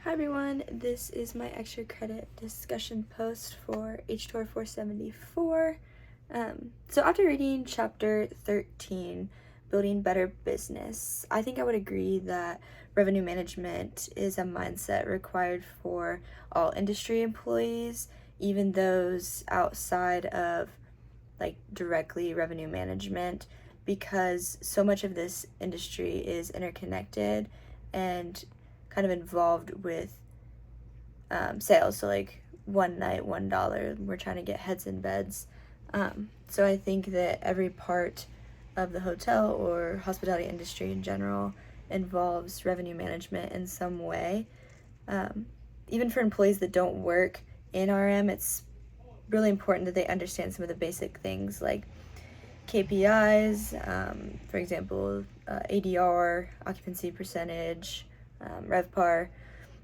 Hi everyone, this is my extra credit discussion post for HTOR 474. So after reading chapter 13, Building Better Business, I think I would agree that revenue management is a mindset required for all industry employees, even those outside of directly revenue management, because so much of this industry is interconnected and kind of involved with sales. So one night, $1, we're trying to get heads in beds. So I think that every part of the hotel or hospitality industry in general involves revenue management in some way. Even for employees that don't work in RM, it's really important that they understand some of the basic things like KPIs, for example, ADR, occupancy percentage, RevPAR,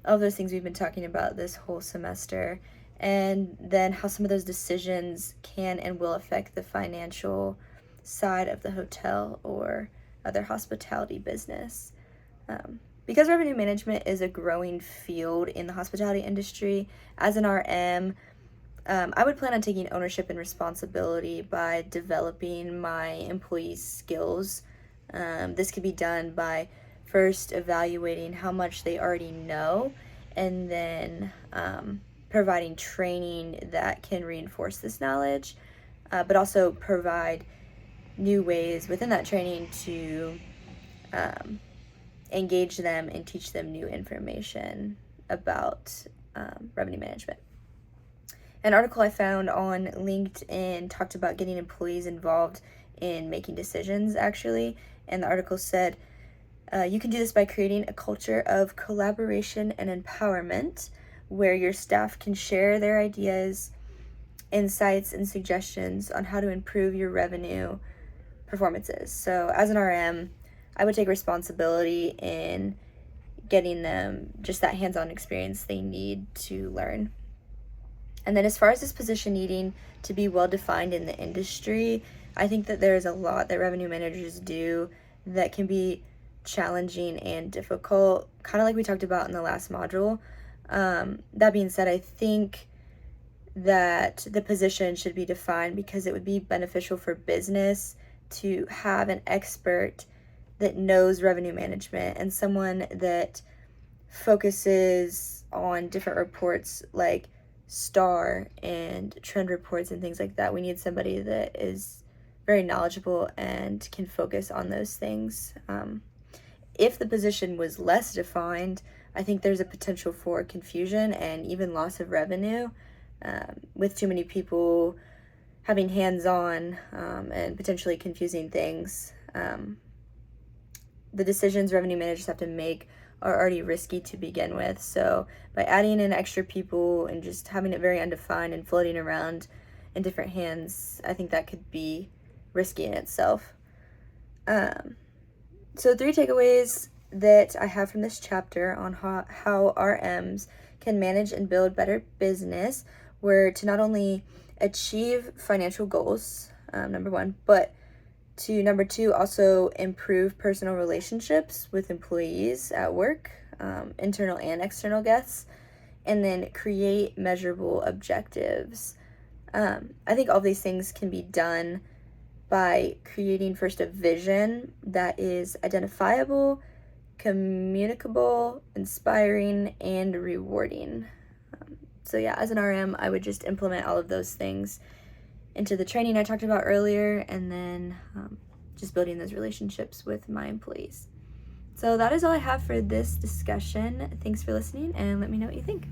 all of those things we've been talking about this whole semester, and then how some of those decisions can and will affect the financial side of the hotel or other hospitality business. Because revenue management is a growing field in the hospitality industry, as an RM, I would plan on taking ownership and responsibility by developing my employees' skills. This could be done by first evaluating how much they already know, and then providing training that can reinforce this knowledge, but also provide new ways within that training to engage them and teach them new information about revenue management. An article I found on LinkedIn talked about getting employees involved in making decisions, actually, and the article said, you can do this by creating a culture of collaboration and empowerment where your staff can share their ideas, insights, and suggestions on how to improve your revenue performances. So as an RM, I would take responsibility in getting them just that hands-on experience they need to learn. And then as far as this position needing to be well-defined in the industry, I think that there's a lot that revenue managers do that can be challenging and difficult, kind of like we talked about in the last module. That being said, I think that the position should be defined because it would be beneficial for business to have an expert that knows revenue management and someone that focuses on different reports like HTOR and trend reports and things like that. We need somebody that is very knowledgeable and can focus on those things. If the position was less defined, I think there's a potential for confusion and even loss of revenue, with too many people having hands-on and potentially confusing things. The decisions revenue managers have to make are already risky to begin with. So by adding in extra people and just having it very undefined and floating around in different hands, I think that could be risky in itself. So 3 takeaways that I have from this chapter on how RMs can manage and build better business were to not only achieve financial goals, number 1, but to number 2, also improve personal relationships with employees at work, internal and external guests, and then create measurable objectives. I think all these things can be done by creating first a vision that is identifiable, communicable, inspiring, and rewarding. So yeah, as an RM, I would just implement all of those things into the training I talked about earlier, and then just building those relationships with my employees. So that is all I have for this discussion. Thanks for listening, and let me know what you think.